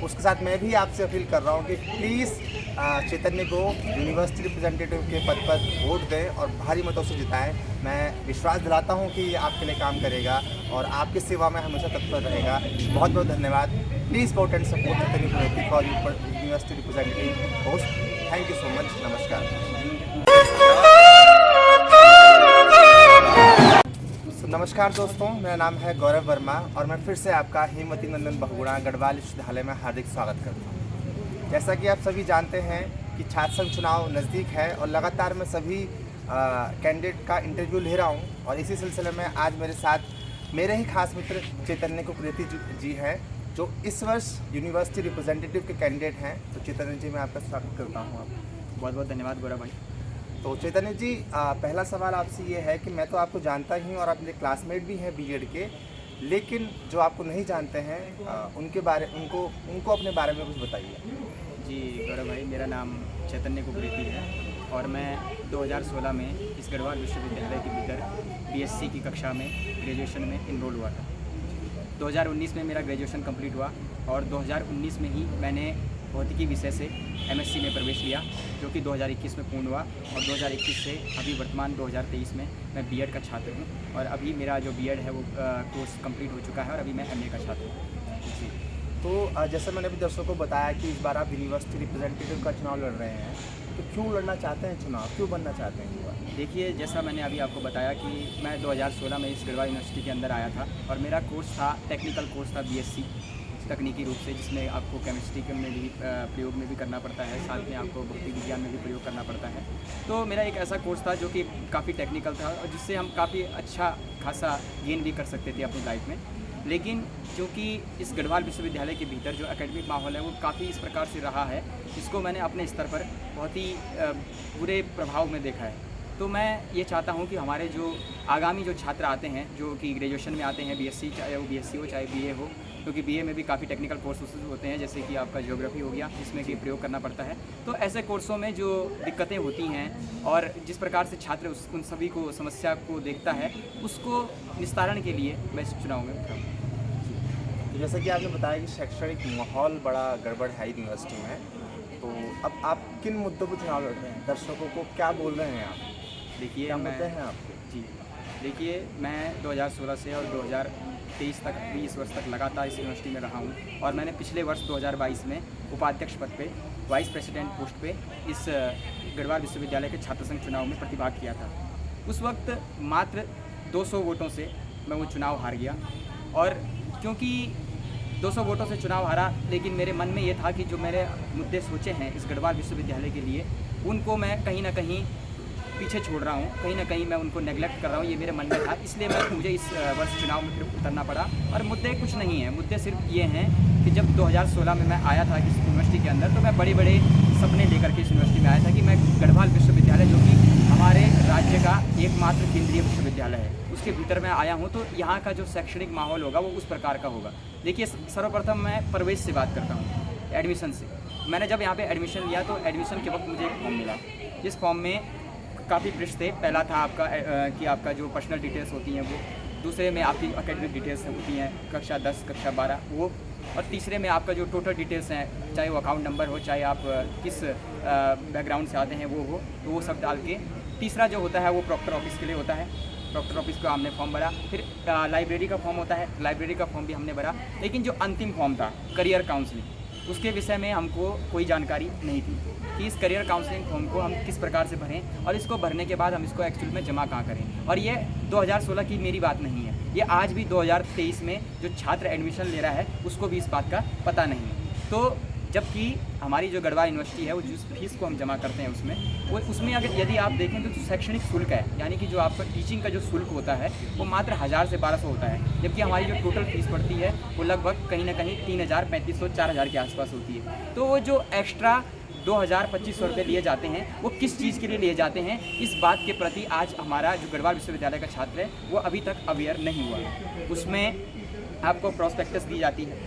उसके साथ मैं भी आपसे अपील कर रहा हूँ कि प्लीज़ चैतन्य को यूनिवर्सिटी रिप्रेजेंटेटिव के पद पर वोट दें और भारी मतों से जिताएं। मैं विश्वास दिलाता हूँ कि ये आपके लिए काम करेगा और आपकी सेवा में हमेशा तत्पर रहेगा। बहुत बहुत धन्यवाद। Please vote and support Chaitanya Purohit for university representative post. Thank you so much. नमस्कार। नमस्कार दोस्तों, मेरा नाम है गौरव वर्मा और मैं फिर से आपका हेमवती नंदन बहुगुणा गढ़वाल विश्वविद्यालय में हार्दिक स्वागत करता हूँ। जैसा कि आप सभी जानते हैं कि छात्र संघ चुनाव नज़दीक है और लगातार मैं सभी कैंडिडेट का इंटरव्यू ले रहा हूँ और इसी सिलसिले में आज मेरे साथ मेरे ही खास मित्र चैतन्य कुप्रेती जी हैं, जो इस वर्ष यूनिवर्सिटी रिप्रेजेंटेटिव के कैंडिडेट हैं। तो चैतन्य जी, मैं आपका स्वागत करता हूँ। आप बहुत बहुत धन्यवाद गौरव भाई। तो चैतन्य जी, पहला सवाल आपसे ये है कि मैं तो आपको जानता ही हूँ और आप मेरे क्लासमेट भी हैं बीएड के, लेकिन जो आपको नहीं जानते हैं उनको अपने बारे में कुछ बताइए। जी गौरव भाई, मेरा नाम चैतन्य कुप्रेती है और मैं 2016 में इस गढ़वाल विश्वविद्यालय के भीतर बीएससी की कक्षा में ग्रेजुएशन में इनरोल हुआ था। 2019 में मेरा ग्रेजुएशन कंप्लीट हुआ और 2019 में ही मैंने भौतिकी विषय से एमएससी में प्रवेश लिया, जो कि 2021 में पूर्ण हुआ और 2021 से अभी वर्तमान 2023 में मैं बीएड का छात्र हूँ और अभी मेरा जो बीएड है वो कोर्स कंप्लीट हो चुका है और अभी मैं एमए का छात्र हूँ जी। तो जैसे मैंने अभी दर्शकों को बताया कि इस बार आप यूनिवर्सिटी रिप्रेजेंटेटिव का चुनाव लड़ रहे हैं, तो क्यों लड़ना चाहते हैं चुनाव, क्यों बनना चाहते हैं युवा? देखिए, जैसा मैंने अभी आपको बताया कि मैं 2016 में इस गढ़वाल यूनिवर्सिटी के अंदर आया था और मेरा कोर्स था, टेक्निकल कोर्स था बीएससी तकनीकी रूप से, जिसमें आपको केमिस्ट्री के में भी प्रयोग में भी करना पड़ता है, साथ में आपको भौतिक विज्ञान में भी प्रयोग करना पड़ता है। तो मेरा एक ऐसा कोर्स था जो कि काफ़ी टेक्निकल था और जिससे हम काफ़ी अच्छा खासा गेन भी कर सकते थे अपनी लाइफ में। लेकिन क्योंकि इस गढ़वाल विश्वविद्यालय के भीतर जो एकेडमिक माहौल है वो काफ़ी इस प्रकार से रहा है, इसको मैंने अपने स्तर पर बहुत ही बुरे प्रभाव में देखा है। तो मैं ये चाहता हूँ कि हमारे जो आगामी जो छात्र आते हैं, जो कि ग्रेजुएशन में आते हैं, बीएससी चाहे वो बीएससी हो चाहे बीए हो, क्योंकि बीए में भी काफ़ी टेक्निकल कोर्सेज होते हैं, जैसे कि आपका ज्योग्राफी हो गया, जिसमें कि प्रयोग करना पड़ता है। तो ऐसे कोर्सों में जो दिक्कतें होती हैं और जिस प्रकार से छात्र उन सभी को समस्या को देखता है, उसको निस्तारण के लिए मैं इस चुनाव में उतरा हूँ। तो जैसा कि आपने बताया कि शैक्षणिक माहौल बड़ा गड़बड़ है यूनिवर्सिटी में, तो अब आप किन मुद्दों पर चुनाव लड़ रहे हैं? दर्शकों को क्या बोल रहे हैं आप? देखिए, क्या मुद्दे हैं आपके? जी देखिए, मैं 2016 से और 2023 तक 20 वर्ष तक लगातार इस यूनिवर्सिटी में रहा हूँ और मैंने पिछले वर्ष 2022 में उपाध्यक्ष पद पे, वाइस प्रेसिडेंट पोस्ट पे इस गढ़वाल विश्वविद्यालय के छात्र संघ चुनाव में प्रतिभाग किया था। उस वक्त मात्र 200 वोटों से मैं वो चुनाव हार गया और क्योंकि 200 वोटों से चुनाव हारा, लेकिन मेरे मन में ये था कि जो मेरे मुद्दे सोचे हैं इस गढ़वाल विश्वविद्यालय के लिए, उनको मैं कहीं ना कहीं पीछे छोड़ रहा हूँ, कहीं ना कहीं मैं उनको नेगलेक्ट कर रहा हूँ, ये मेरे मन में था। इसलिए मुझे इस वर्ष चुनाव में फिर उतरना पड़ा और मुद्दे कुछ नहीं हैं। मुद्दे सिर्फ ये हैं कि जब 2016 में मैं आया था इस यूनिवर्सिटी के अंदर, तो मैं बड़े बड़े सपने लेकर के इस यूनिवर्सिटी में आया था कि मैं गढ़वाल विश्वविद्यालय, जो कि हमारे राज्य का एकमात्र केंद्रीय विश्वविद्यालय है, उसके भीतर मैं आया हूँ, तो यहाँ का जो शैक्षणिक माहौल होगा वो उस प्रकार का होगा। देखिए, सर्वप्रथम मैं प्रवेश से बात करता हूँ, एडमिशन से। मैंने जब यहाँ पे एडमिशन लिया तो एडमिशन के वक्त मुझे एक फॉर्म मिला। इस फॉर्म में काफ़ी पृष्ठ थे। पहला था आपका कि आपका जो पर्सनल डिटेल्स होती हैं वो, दूसरे में आपकी एकेडमिक डिटेल्स होती हैं, कक्षा 10 कक्षा 12 वो, और तीसरे में आपका जो टोटल डिटेल्स हैं, चाहे वो अकाउंट नंबर हो, चाहे आप किस बैकग्राउंड से आते हैं वो हो, तो वो सब डाल के। तीसरा जो होता है वो प्रॉक्टर ऑफिस के लिए होता है। प्रॉक्टर ऑफिस का हमने फॉर्म भरा। फिर लाइब्रेरी का फॉर्म होता है, लाइब्रेरी का फॉर्म भी हमने भरा। लेकिन जो अंतिम फॉर्म था, करियर काउंसलिंग, उसके विषय में हमको कोई जानकारी नहीं थी कि इस करियर काउंसलिंग फॉर्म को हम किस प्रकार से भरें और इसको भरने के बाद हम इसको एक्चुअल में जमा कहाँ करें। और ये 2016 की मेरी बात नहीं है, ये आज भी 2023 में जो छात्र एडमिशन ले रहा है उसको भी इस बात का पता नहीं है। तो जबकि हमारी जो गढ़वाल यूनिवर्सिटी है, वो जिस फीस को हम जमा करते हैं उसमें अगर यदि आप देखें तो शैक्षणिक शुल्क है, यानी कि जो आपका टीचिंग का जो शुल्क होता है वो मात्र 1000 से 1200 होता है, जबकि हमारी जो टोटल फीस पड़ती है वो लगभग कहीं ना कहीं 3000, 3500, 4000 के आसपास होती है। तो वो जो एक्स्ट्रा 2000-2500 रुपये लिए जाते हैं, वो किस चीज़ के लिए लिए जाते हैं, इस बात के प्रति आज हमारा जो गढ़वाल विश्वविद्यालय का छात्र है वो अभी तक अवेयर नहीं हुआ है। उसमें आपको प्रोस्पेक्टस दी जाती है,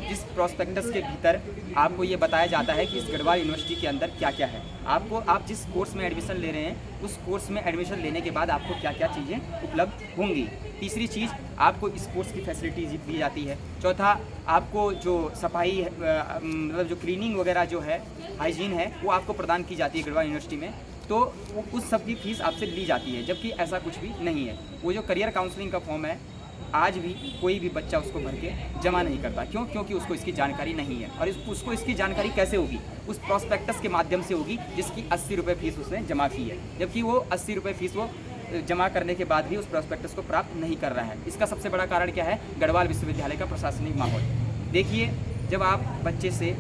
जिस प्रॉस्पेक्टस के भीतर आपको ये बताया जाता है कि इस गढ़वाल यूनिवर्सिटी के अंदर क्या क्या है। आप जिस कोर्स में एडमिशन ले रहे हैं उस कोर्स में एडमिशन लेने के बाद आपको क्या क्या चीज़ें उपलब्ध होंगी। तीसरी चीज़, आपको स्पोर्ट्स की फैसिलिटीज दी जाती है। चौथा, आपको जो सफाई मतलब जो क्लीनिंग वगैरह जो है, हाइजीन है, वो आपको प्रदान की जाती है गढ़वाल यूनिवर्सिटी में। तो उस सब की फ़ीस आपसे ली जाती है, जबकि ऐसा कुछ भी नहीं है। वो जो करियर काउंसलिंग का फॉर्म है, आज भी कोई भी बच्चा उसको भर के जमा नहीं करता। क्यों? क्योंकि उसको इसकी जानकारी नहीं है। और उसको इसकी जानकारी कैसे होगी? उस प्रॉस्पेक्टस के माध्यम से होगी, जिसकी 80 रुपये फ़ीस उसने जमा की है, जबकि वो 80 रुपये फ़ीस वो जमा करने के बाद भी उस प्रॉस्पेक्टस को प्राप्त नहीं कर रहा है। इसका सबसे बड़ा कारण क्या है? गढ़वाल विश्वविद्यालय का प्रशासनिक माहौल। देखिए, जब आप बच्चे से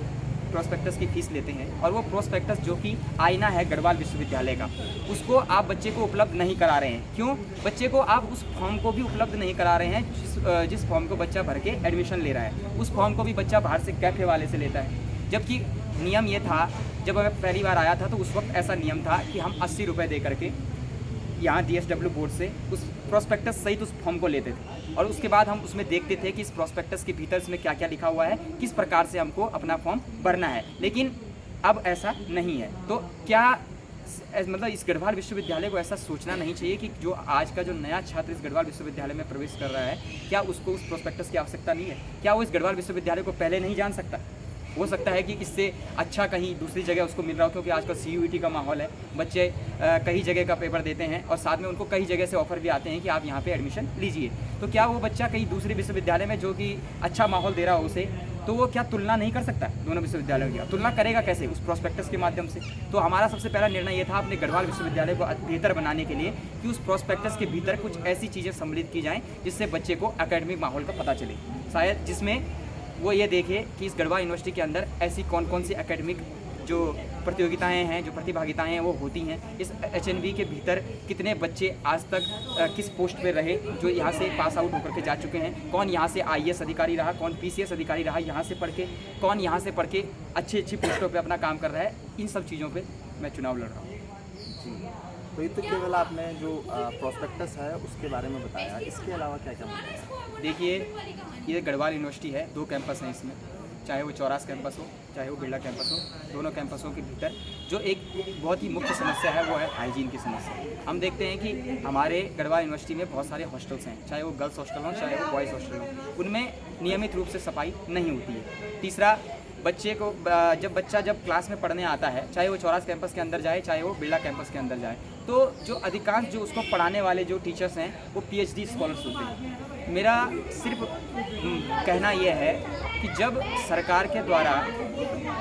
प्रोस्पेक्टस की फ़ीस लेते हैं और वो प्रोस्पेक्टस जो कि आईना है गढ़वाल विश्वविद्यालय का, उसको आप बच्चे को उपलब्ध नहीं करा रहे हैं। क्यों? बच्चे को आप उस फॉर्म को भी उपलब्ध नहीं करा रहे हैं जिस फॉर्म को बच्चा भर के एडमिशन ले रहा है। उस फॉर्म को भी बच्चा बाहर से कैफे वाले से लेता है, जबकि नियम ये था, जब मैं पहली बार आया था तो उस वक्त ऐसा नियम था कि हम 80 रुपये दे करके यहाँ DSW बोर्ड से उस प्रोस्पेक्टस सहित उस फॉर्म को लेते थे, और उसके बाद हम उसमें देखते थे कि इस प्रोस्पेक्टस के भीतर इसमें क्या क्या लिखा हुआ है, किस प्रकार से हमको अपना फॉर्म भरना है। लेकिन अब ऐसा नहीं है। तो क्या मतलब इस गढ़वाल विश्वविद्यालय को ऐसा सोचना नहीं चाहिए कि जो आज का जो नया छात्र इस गढ़वाल विश्वविद्यालय में प्रवेश कर रहा है, क्या उसको उस प्रोस्पेक्टस की आवश्यकता नहीं है? क्या वो इस गढ़वाल विश्वविद्यालय को पहले नहीं जान सकता? हो सकता है कि इससे अच्छा कहीं दूसरी जगह उसको मिल रहा हो, क्योंकि आजकल CUET का माहौल है। बच्चे कई जगह का पेपर देते हैं और साथ में उनको कई जगह से ऑफर भी आते हैं कि आप यहाँ पे एडमिशन लीजिए। तो क्या वो बच्चा कहीं दूसरे विश्वविद्यालय में जो कि अच्छा माहौल दे रहा हो उसे, तो वो क्या तुलना नहीं कर सकता दोनों विश्वविद्यालयों की? तुलना करेगा कैसे? उस प्रोस्पेक्टस के माध्यम से। तो हमारा सबसे पहला निर्णय ये था अपने गढ़वाल विश्वविद्यालय को बेहतर बनाने के लिए कि उस प्रोस्पेक्टस के भीतर कुछ ऐसी चीज़ें सम्मिलित की जाएँ जिससे बच्चे को एकेडमिक माहौल का पता चले, शायद जिसमें वो ये देखे कि इस गढ़वाल यूनिवर्सिटी के अंदर ऐसी कौन कौन सी एकेडमिक जो प्रतियोगिताएं हैं, जो प्रतिभागिताएं हैं, वो होती हैं। इस HNV के भीतर कितने बच्चे आज तक किस पोस्ट पे रहे, जो यहाँ से पास आउट होकर के जा चुके हैं, कौन यहाँ से IAS अधिकारी रहा, कौन PCS अधिकारी रहा यहाँ से पढ़ के, कौन यहाँ से पढ़ के अच्छी अच्छी पोस्टों पे अपना काम कर रहा है। इन सब चीज़ों पे मैं चुनाव लड़ रहा हूँ। जी, तो ये तो केवल आपने जो प्रोस्पेक्टस है उसके बारे में बताया, इसके अलावा क्या क्या बताया? देखिए, ये गढ़वाल यूनिवर्सिटी है, 2 कैंपस हैं इसमें, चाहे वो चौरास कैंपस हो, चाहे वो बिरला कैंपस हो। दोनों कैंपसों के भीतर जो एक बहुत ही मुख्य समस्या है वो है हाइजीन की समस्या। हम देखते हैं कि हमारे गढ़वाल यूनिवर्सिटी में बहुत सारे हॉस्टल्स हैं, चाहे वो गर्ल्स हॉस्टल हों, चाहे वो बॉयज़ हॉस्टल हों, उनमें नियमित रूप से सफाई नहीं होती है। तीसरा, बच्चे को जब क्लास में पढ़ने आता है, चाहे वो चौरास कैंपस के अंदर जाए, चाहे वो बिरला कैंपस के अंदर जाए, तो जो अधिकांश जो उसको पढ़ाने वाले जो टीचर्स हैं वो PhD स्कॉलर्स होते हैं। मेरा सिर्फ कहना यह है कि जब सरकार के द्वारा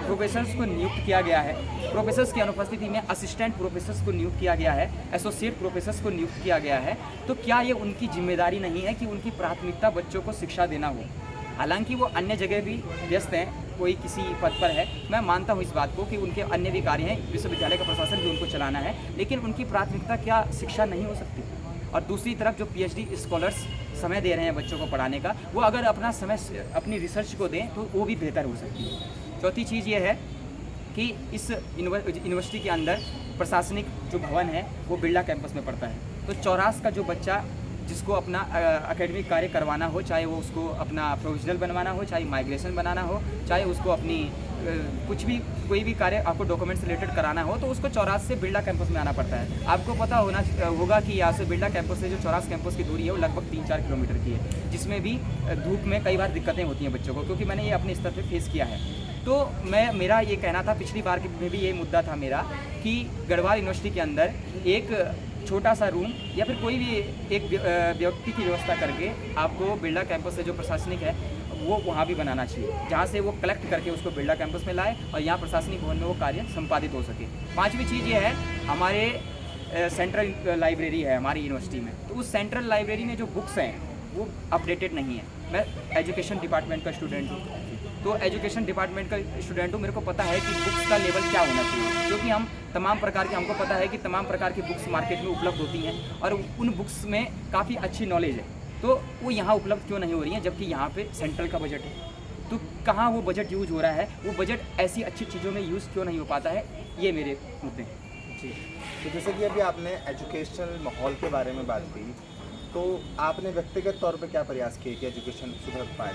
प्रोफेसर्स को नियुक्त किया गया है, प्रोफेसर्स की अनुपस्थिति में असिस्टेंट प्रोफेसर्स को नियुक्त किया गया है, एसोसिएट प्रोफेसर्स को नियुक्त किया गया है, तो क्या ये उनकी जिम्मेदारी नहीं है कि उनकी प्राथमिकता बच्चों को शिक्षा देना हो? हालांकि वो अन्य जगह भी व्यस्त हैं, कोई किसी पद पर है, मैं मानता हूँ इस बात को कि उनके अन्य भी कार्य हैं, विश्वविद्यालय का प्रशासन भी उनको चलाना है, लेकिन उनकी प्राथमिकता क्या शिक्षा नहीं हो सकती? और दूसरी तरफ जो PhD स्कॉलर्स समय दे रहे हैं बच्चों को पढ़ाने का, वो अगर अपना समय अपनी रिसर्च को दें तो वो भी बेहतर हो सकती है। चौथी चीज़ ये है कि इस यूनिवर्सिटी के अंदर प्रशासनिक जो भवन है वो बिरला कैंपस में पड़ता है। तो चौरास का जो बच्चा जिसको अपना एकेडमिक कार्य करवाना हो, चाहे वो उसको अपना प्रोविजनल बनवाना हो, चाहे माइग्रेशन बनाना हो, चाहे उसको अपनी कुछ भी कोई भी कार्य आपको डॉक्यूमेंट से रिलेटेड कराना हो, तो उसको चौरास से बिरला कैंपस में आना पड़ता है। आपको पता होगा कि यहाँ से बिरला कैंपस से जो चौरास कैंपस की दूरी है वो लगभग 3-4 किलोमीटर की है, जिसमें भी धूप में कई बार दिक्कतें होती हैं बच्चों को, क्योंकि मैंने ये अपने स्तर पर फेस किया है। तो मेरा ये कहना था, पिछली बार में भी ये मुद्दा था मेरा, कि गढ़वाल यूनिवर्सिटी के अंदर एक छोटा सा रूम या फिर कोई भी एक व्यक्ति की व्यवस्था करके आपको बिरला कैंपस से जो प्रशासनिक है वो वहाँ भी बनाना चाहिए, जहाँ से वो कलेक्ट करके उसको बिरला कैंपस में लाए और यहाँ प्रशासनिक भवन में वो कार्य संपादित हो सके। 5वीं चीज़ ये है, हमारे सेंट्रल लाइब्रेरी है हमारी यूनिवर्सिटी में, तो उस सेंट्रल लाइब्रेरी में जो बुक्स हैं वो अपडेटेड नहीं है। मैं एजुकेशन डिपार्टमेंट का स्टूडेंट हूँ, तो एजुकेशन डिपार्टमेंट का स्टूडेंट हूँ, मेरे को पता है कि बुक्स का लेवल क्या होना चाहिए, क्योंकि हमको पता है कि तमाम प्रकार की बुक्स मार्केट में उपलब्ध होती हैं और उन बुक्स में काफ़ी अच्छी नॉलेज है, तो वो यहाँ उपलब्ध क्यों नहीं हो रही हैं, जबकि यहाँ पे सेंट्रल का बजट है। तो कहाँ वो बजट यूज हो रहा है, वो बजट ऐसी अच्छी चीज़ों में यूज़ क्यों नहीं हो पाता है, ये मेरे मुद्दे हैं। जी, तो जैसे कि अभी आपने एजुकेशनल माहौल के बारे में बात की, तो आपने व्यक्तिगत तौर पे क्या प्रयास किए कि एजुकेशन सुधर पाए?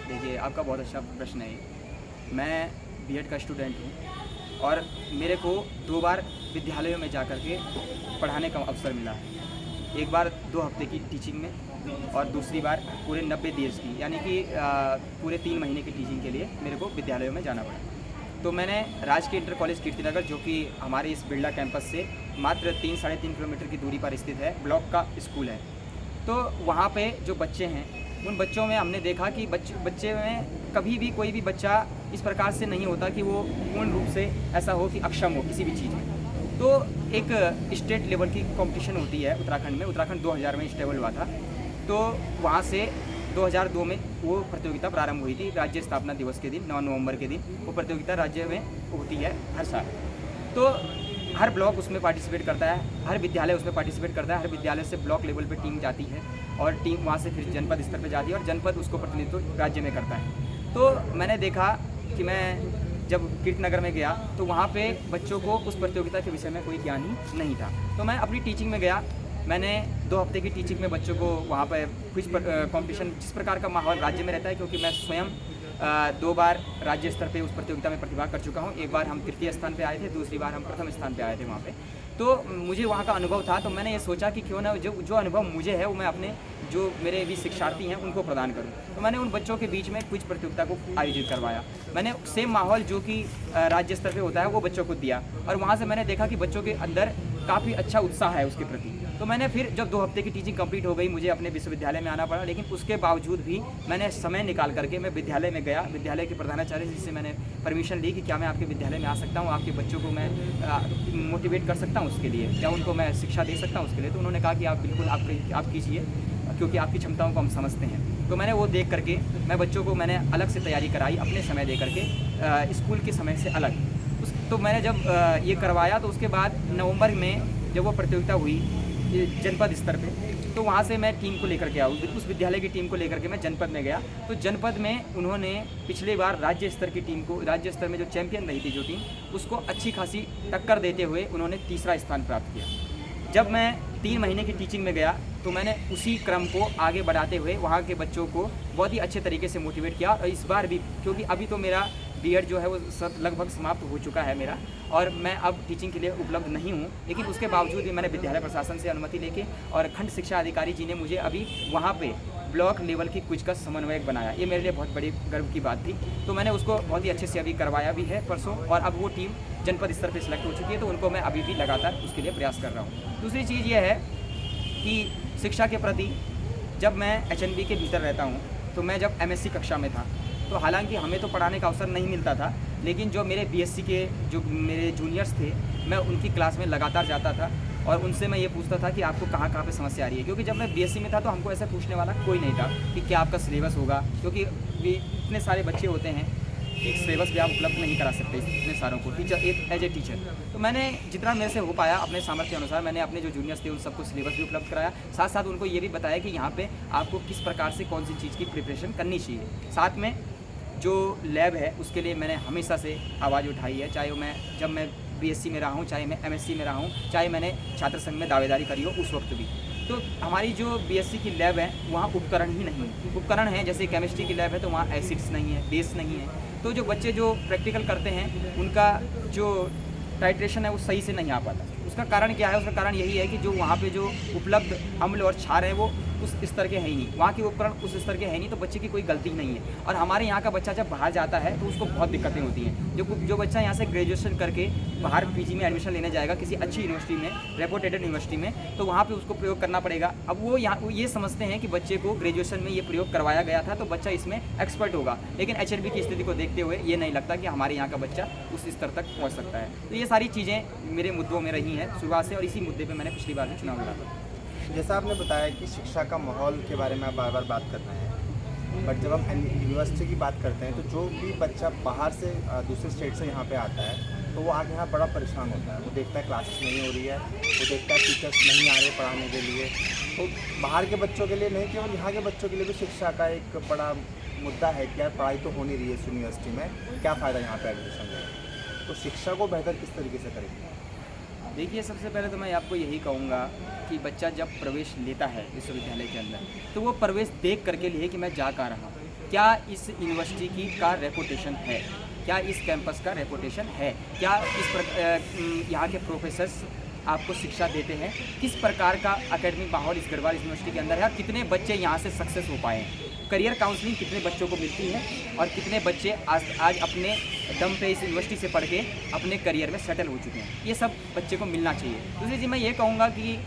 देखिए, आपका बहुत अच्छा प्रश्न है ये। मैं बीएड का स्टूडेंट हूँ और मेरे को 2 बार विद्यालयों में जा कर के पढ़ाने का अवसर मिला है। एक बार 2 हफ्ते की टीचिंग में और दूसरी बार पूरे 90 दिवस की, यानी कि पूरे 3 महीने की टीचिंग के लिए मेरे को विद्यालयों में जाना पड़ा। तो मैंने राजकीय इंटर कॉलेज कीर्तिनगर, जो कि हमारे इस बिरला कैंपस से मात्र 3-3.5 किलोमीटर की दूरी पर स्थित है, ब्लॉक का स्कूल है। तो वहाँ पे जो बच्चे हैं, उन बच्चों में हमने देखा कि बच्चे में कभी भी कोई भी बच्चा इस प्रकार से नहीं होता कि वो पूर्ण रूप से ऐसा हो कि अक्षम हो किसी भी चीज़ में। तो एक स्टेट लेवल की कंपटीशन होती है उत्तराखंड में। उत्तराखंड 2000 में स्टेबल हुआ था, तो वहाँ से 2002 में वो प्रतियोगिता प्रारंभ हुई थी। राज्य स्थापना दिवस के दिन 9 नवंबर के दिन वो प्रतियोगिता राज्य में होती है हर साल। तो हर ब्लॉक उसमें पार्टिसिपेट करता है, हर विद्यालय उसमें पार्टिसिपेट करता है। हर विद्यालय से ब्लॉक लेवल पे टीम जाती है और टीम वहाँ से फिर जनपद स्तर पे जाती है और जनपद उसको प्रतिनिधित्व राज्य में करता है। तो मैंने देखा कि मैं जब कीर्तिनगर में गया तो वहाँ पे बच्चों को उस प्रतियोगिता के विषय में कोई ज्ञान ही नहीं था। तो मैं अपनी टीचिंग में गया। मैंने 2 हफ्ते की टीचिंग में बच्चों को वहाँ पर क्विज कॉम्पिटिशन, जिस प्रकार का माहौल राज्य में रहता है, क्योंकि मैं स्वयं 2 बार राज्य स्तर पे उस प्रतियोगिता में प्रतिभाग कर चुका हूँ। एक बार हम तृतीय स्थान पे आए थे, दूसरी बार हम प्रथम स्थान पे आए थे वहाँ पे। तो मुझे वहाँ का अनुभव था, तो मैंने ये सोचा कि क्यों ना जो अनुभव मुझे है वो मैं अपने जो मेरे भी शिक्षार्थी हैं उनको प्रदान करूं। तो मैंने उन बच्चों के बीच में क्विज प्रतियोगिता को आयोजित करवाया। मैंने सेम माहौल जो कि राज्य स्तर पे होता है वो बच्चों को दिया और वहाँ से मैंने देखा कि बच्चों के अंदर काफ़ी अच्छा उत्साह है उसके प्रति। तो मैंने फिर जब 2 हफ्ते की टीचिंग कंप्लीट हो गई, मुझे अपने विश्वविद्यालय में आना पड़ा, लेकिन उसके बावजूद भी मैंने समय निकाल करके मैं विद्यालय में गया। विद्यालय के प्रधानाचार्य जी से मैंने परमिशन ली कि क्या मैं आपके विद्यालय में आ सकता हूँ, आपके बच्चों को मैं मोटिवेट कर सकता हूँ उसके लिए, क्या उनको मैं शिक्षा दे सकता हूँ उसके लिए। तो उन्होंने कहा कि आप बिल्कुल आप कीजिए, क्योंकि आपकी क्षमताओं को हम समझते हैं। तो मैंने वो देख करके मैं बच्चों को मैंने अलग से तैयारी कराई, अपने समय दे करके, स्कूल के समय से अलग। तो मैंने जब ये करवाया तो उसके बाद नवंबर में जब वो प्रतियोगिता हुई जनपद स्तर पे, तो वहाँ से मैं टीम को लेकर के आया, उस विद्यालय की टीम को लेकर के मैं जनपद में गया। तो जनपद में उन्होंने पिछले बार राज्य स्तर की टीम को, राज्य स्तर में जो चैंपियन रही थी जो टीम, उसको अच्छी खासी टक्कर देते हुए उन्होंने तीसरा स्थान प्राप्त किया। जब मैं 3 महीने की टीचिंग में गया तो मैंने उसी क्रम को आगे बढ़ाते हुए वहाँ के बच्चों को बहुत ही अच्छे तरीके से मोटिवेट किया। और इस बार भी, क्योंकि अभी तो मेरा बीएड जो है वो लगभग समाप्त हो चुका है मेरा, और मैं अब टीचिंग के लिए उपलब्ध नहीं हूँ, लेकिन उसके बावजूद भी मैंने विद्यालय प्रशासन से अनुमति लेके और खंड शिक्षा अधिकारी जी ने मुझे अभी वहाँ पे ब्लॉक लेवल की क्विज का समन्वयक बनाया। ये मेरे लिए बहुत बड़ी गर्व की बात थी। तो मैंने उसको बहुत ही अच्छे से अभी करवाया भी है परसों, और अब वो टीम जनपद स्तर पर सिलेक्ट हो चुकी है, तो उनको मैं अभी भी लगातार उसके लिए प्रयास कर रहा हूँ। दूसरी चीज़ ये है कि शिक्षा के प्रति जब मैं एचएनबी के भीतर रहता हूँ, तो मैं जब एमएससी कक्षा में था, तो हालांकि हमें तो पढ़ाने का अवसर नहीं मिलता था, लेकिन जो मेरे बीएससी के जो मेरे जूनियर्स थे, मैं उनकी क्लास में लगातार जाता था और उनसे मैं ये पूछता था कि आपको कहाँ कहाँ पे समस्या आ रही है। क्योंकि जब मैं बीएससी में था तो हमको ऐसा पूछने वाला कोई नहीं था कि क्या आपका सिलेबस होगा, क्योंकि इतने सारे बच्चे होते हैं, एक सिलेबस भी आप उपलब्ध नहीं करा सकते इतने सारों को एज ए टीचर। तो मैंने जितना मेरे से हो पाया अपने सामर्थ्य अनुसार मैंने अपने जो जूनियर्स थे उन सबको सिलेबस भी उपलब्ध कराया, साथ साथ उनको ये भी बताया कि यहाँ पे आपको किस प्रकार से कौन सी चीज़ की प्रिपरेशन करनी चाहिए। साथ में जो लैब है उसके लिए मैंने हमेशा से आवाज़ उठाई है, चाहे मैं जब मैं बीएससी में रहा हूँ, चाहे मैं एमएससी में रहा हूँ, चाहे मैंने छात्र संघ में दावेदारी करी हो उस वक्त भी। तो हमारी जो बीएससी की लैब है वहाँ उपकरण ही नहीं है। उपकरण है, जैसे केमिस्ट्री की लैब है तो वहाँ एसिड्स नहीं है, बेस नहीं है। तो जो बच्चे जो प्रैक्टिकल करते हैं उनका जो टाइट्रेशन है वो सही से नहीं आ पाता। उसका कारण क्या है? उसका कारण यही है कि जो वहाँ पे जो उपलब्ध अम्ल और क्षार है वो उस स्तर के हैं ही नहीं, वहाँ के उपकरण उस स्तर के हैं नहीं, तो बच्चे की कोई गलती नहीं है। और हमारे यहाँ का बच्चा जब बाहर जाता है तो उसको बहुत दिक्कतें होती हैं। जो बच्चा यहाँ से ग्रेजुएशन करके बाहर पीजी में एडमिशन लेने जाएगा किसी अच्छी यूनिवर्सिटी में, रेपुटेड यूनिवर्सिटी में, तो वहाँ पे उसको प्रयोग करना पड़ेगा। अब वो ये समझते हैं कि बच्चे को ग्रेजुएशन में ये प्रयोग करवाया गया था तो बच्चा इसमें एक्सपर्ट होगा, लेकिन एचएनबी की स्थिति को देखते हुए ये नहीं लगता कि हमारे यहाँ का बच्चा उस स्तर तक पहुँच सकता है। तो ये सारी चीज़ें मेरे मुद्दों में रही हैं शुरुआत से, और इसी मुद्दे पर मैंने पिछली बार भी चुनाव लड़ा था। जैसा आपने बताया कि शिक्षा का माहौल के बारे में आप बार बार बात कर रहे हैं, बट जब हम यूनिवर्सिटी की बात करते हैं तो जो भी बच्चा बाहर से दूसरे स्टेट से यहाँ पे आता है तो वो आगे यहाँ बड़ा परेशान होता है। वो देखता है क्लासेस नहीं हो रही है, वो देखता है टीचर्स नहीं आ रहे पढ़ाने के लिए। तो बाहर के बच्चों के लिए नहीं, केवल यहाँ के बच्चों के लिए भी शिक्षा का एक बड़ा मुद्दा है कि यार पढ़ाई तो हो नहीं रही है इस यूनिवर्सिटी में, क्या फ़ायदा यहाँ पर एडमिशन में। तो शिक्षा को बेहतर किस तरीके से करेंगे? देखिए, सबसे पहले तो मैं आपको यही कहूँगा कि बच्चा जब प्रवेश लेता है विश्वविद्यालय के अंदर तो वो प्रवेश देख करके लिए कि मैं जा कहाँ रहा हूँ। क्या इस यूनिवर्सिटी की का रेपुटेशन है, क्या इस कैंपस का रेपुटेशन है, क्या यहाँ के प्रोफेसर्स आपको शिक्षा देते हैं, किस प्रकार का एकेडमिक माहौल इस गढ़वाल यूनिवर्सिटी के अंदर है और कितने बच्चे यहाँ से सक्सेस हो पाए हैं, करियर काउंसलिंग कितने बच्चों को मिलती है और कितने बच्चे आज अपने दम पे इस यूनिवर्सिटी से पढ़ के अपने करियर में सेटल हो चुके हैं। ये सब बच्चे को मिलना चाहिए। दूसरी चीज़ मैं ये कहूँगा कि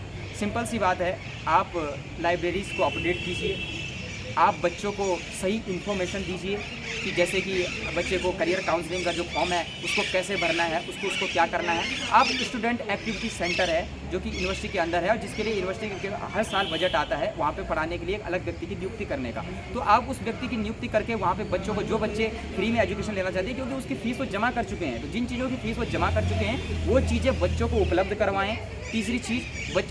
सिंपल सी बात है, आप लाइब्रेरीज़ को अपडेट कीजिए, आप बच्चों को सही इन्फॉर्मेशन दीजिए कि जैसे कि बच्चे को करियर काउंसलिंग का जो फॉर्म है उसको कैसे भरना है, उसको क्या करना है। आप स्टूडेंट एक्टिविटी सेंटर है जो कि यूनिवर्सिटी के अंदर है और जिसके लिए यूनिवर्सिटी के हर साल बजट आता है वहाँ पे पढ़ाने के लिए एक अलग व्यक्ति की नियुक्ति करने का, तो आप उस व्यक्ति की नियुक्ति करके वहाँ पे बच्चों को, जो बच्चे फ्री में एजुकेशन लेना चाहते हैं क्योंकि उसकी फ़ीस वो जमा कर चुके हैं, तो जिन चीज़ों की फ़ीस वो जमा कर चुके हैं वो चीज़ें बच्चों को उपलब्ध करवाएँ। तीसरी चीज़,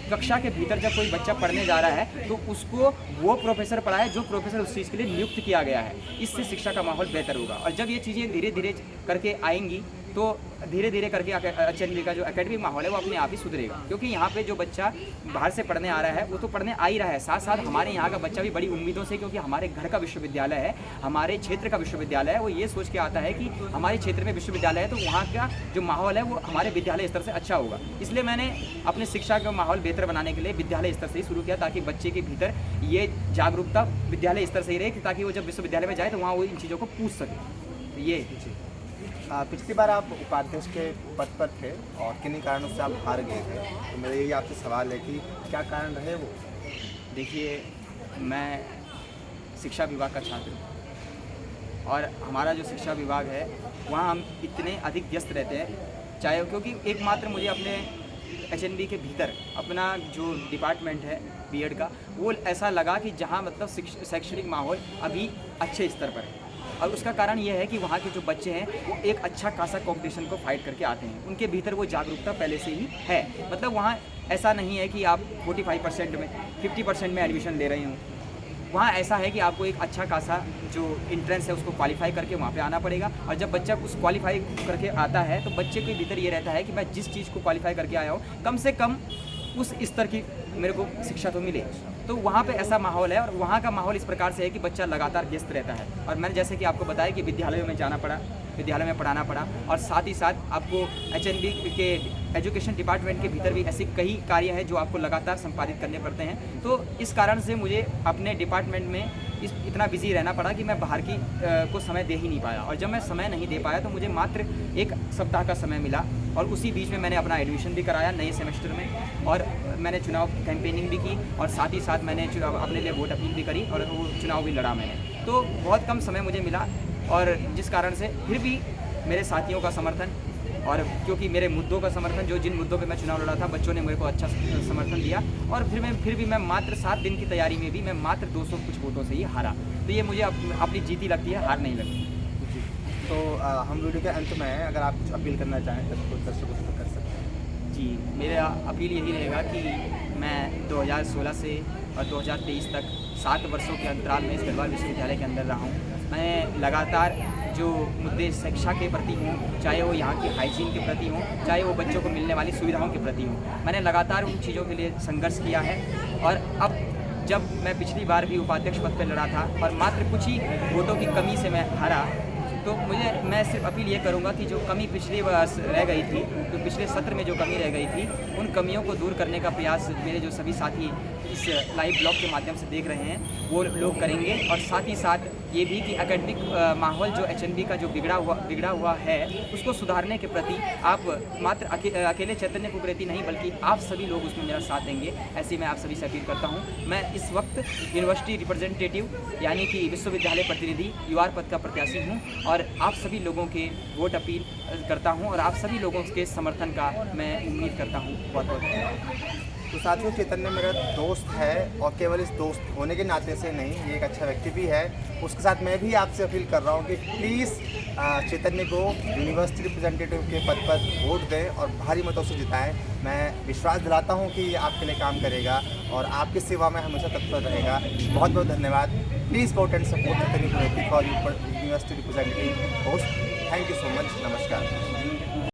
कक्षा के भीतर जब कोई बच्चा पढ़ने जा रहा है तो उसको वो प्रोफेसर पढ़ाए जो प्रोफेसर उस चीज़ के लिए नियुक्त किया गया है। इससे शिक्षा का माहौल बेहतर होगा और जब ये चीज़ें धीरे धीरे करके आएंगी तो धीरे धीरे करके एचएनबी का जो एकेडमिक माहौल है वो अपने आप ही सुधरेगा, क्योंकि यहाँ पे जो बच्चा बाहर से पढ़ने आ रहा है वो तो पढ़ने आ ही रहा है, साथ साथ हमारे यहाँ का बच्चा भी बड़ी उम्मीदों से, क्योंकि हमारे घर का विश्वविद्यालय है, हमारे क्षेत्र का विश्वविद्यालय है, वो ये सोच के आता है कि हमारे क्षेत्र में विश्वविद्यालय है तो वहाँ का जो माहौल है वो हमारे विद्यालय स्तर से अच्छा होगा। इसलिए मैंने अपने शिक्षा का माहौल बेहतर बनाने के लिए विद्यालय स्तर से ही शुरू किया, ताकि बच्चे के भीतर ये जागरूकता विद्यालय स्तर से ही रहे, ताकि वो जब विश्वविद्यालय में जाए तो वहाँ वो इन चीज़ों को पूछ सके। ये पिछली बार आप उपाध्यक्ष के पद पर थे और किन्हीं कारणों से आप हार गए थे, तो मेरा यही आपसे सवाल है कि क्या कारण रहे वो? देखिए, मैं शिक्षा विभाग का छात्र हूँ और हमारा जो शिक्षा विभाग है वहाँ हम इतने अधिक व्यस्त रहते हैं, चाहे क्योंकि एकमात्र मुझे अपने एचएनबी के भीतर अपना जो डिपार्टमेंट है बीएड का वो ऐसा लगा कि जहाँ मतलब शैक्षणिक माहौल अभी अच्छे स्तर पर है, और उसका कारण ये है कि वहाँ के जो बच्चे हैं वो एक अच्छा खासा कॉम्पिटिशन को फाइट करके आते हैं, उनके भीतर वो जागरूकता पहले से ही है। मतलब वहाँ ऐसा नहीं है कि आप 45% में 50% में एडमिशन ले रहे हो, वहाँ ऐसा है कि आपको एक अच्छा खासा जो इंट्रेंस है उसको क्वालिफाई करके वहाँ पे आना पड़ेगा, और जब बच्चा उस क्वालिफाई करके आता है तो बच्चे के भीतर ये रहता है कि मैं जिस चीज़ को क्वालिफाई करके आया हूँ कम से कम उस स्तर की मेरे को शिक्षा तो मिले। तो वहाँ पे ऐसा माहौल है और वहाँ का माहौल इस प्रकार से है कि बच्चा लगातार व्यस्त रहता है। और मैंने जैसे कि आपको बताया कि विद्यालयों में जाना पड़ा, विद्यालय में पढ़ाना पड़ा, और साथ ही साथ आपको एचएनबी के एजुकेशन डिपार्टमेंट के भीतर भी ऐसे कई कार्य हैं जो आपको लगातार संपादित करने पड़ते हैं। तो इस कारण से मुझे अपने डिपार्टमेंट में इतना बिजी रहना पड़ा कि मैं बाहर की को समय दे ही नहीं पाया, और जब मैं समय नहीं दे पाया तो मुझे मात्र 1 सप्ताह का समय मिला, और उसी बीच में मैंने अपना एडमिशन भी कराया नए सेमेस्टर में, और मैंने चुनाव कैंपेनिंग भी की, और साथ ही साथ मैंने अपने लिए वोट अपील भी करी और वो चुनाव भी लड़ा मैंने। तो बहुत कम समय मुझे मिला, और जिस कारण से फिर भी मेरे साथियों का समर्थन और क्योंकि मेरे मुद्दों का समर्थन, जो जिन मुद्दों पे मैं चुनाव लड़ा था बच्चों ने मेरे को अच्छा समर्थन दिया, और फिर भी मैं मात्र 7 दिन की तैयारी में भी मैं मात्र 200 कुछ वोटों से ही हारा। तो ये मुझे अपनी जीत ही लगती है, हार नहीं लगती। तो हम वीडियो के अंत में अगर आप कुछ अपील करना चाहें तो दर्शकों से कर सकते हैं। जी, मेरा अपील यही रहेगा कि मैं 2016 से और 2023 तक 7 वर्षों के अंतराल में इस गढ़वाल विश्वविद्यालय के अंदर रहा हूँ। मैं लगातार जो मुद्दे शिक्षा के प्रति हों, चाहे वो यहाँ की हाइजीन के प्रति हों, चाहे वो बच्चों को मिलने वाली सुविधाओं के प्रति हों, मैंने लगातार उन चीज़ों के लिए संघर्ष किया है। और अब जब मैं पिछली बार भी उपाध्यक्ष पद पर लड़ा था और मात्र कुछ ही वोटों की कमी से मैं हारा, तो मैं सिर्फ अपील ये करूँगा कि जो कमी पिछले वर्ष रह गई थी, तो पिछले सत्र में जो कमी रह गई थी, उन कमियों को दूर करने का प्रयास मेरे जो सभी साथी इस लाइव ब्लॉग के माध्यम से देख रहे हैं वो लोग करेंगे। और साथ ही साथ ये भी कि एकेडमिक माहौल जो एचएनबी का जो बिगड़ा हुआ है उसको सुधारने के प्रति आप मात्र अकेले चैतन्य कुकरेती नहीं बल्कि आप सभी लोग उसमें मेरा साथ देंगे, ऐसी मैं आप सभी से अपील करता हूँ। मैं इस वक्त यूनिवर्सिटी रिप्रेजेंटेटिव यानी कि विश्वविद्यालय प्रतिनिधि यूआर पद का प्रत्याशी हूँ, और आप सभी लोगों के वोट अपील करता हूँ और आप सभी लोगों के समर्थन का मैं उम्मीद करता हूँ। बहुत बहुत धन्यवाद। तो साथियों, चैतन्य मेरा दोस्त है, और केवल इस दोस्त होने के नाते से नहीं, ये एक अच्छा व्यक्ति भी है। उसके साथ मैं भी आपसे अपील कर रहा हूँ कि प्लीज़ चैतन्य को यूनिवर्सिटी रिप्रेजेंटेटिव के पद पर वोट दें और भारी मतों से जिताएं। मैं विश्वास दिलाता हूँ कि ये आपके लिए काम करेगा और आपकी सेवा में हमेशा तत्पर रहेगा। बहुत बहुत धन्यवाद। Please vote and support Chaitanya Kukreti for university representative post. Thank you so much. नमस्कार।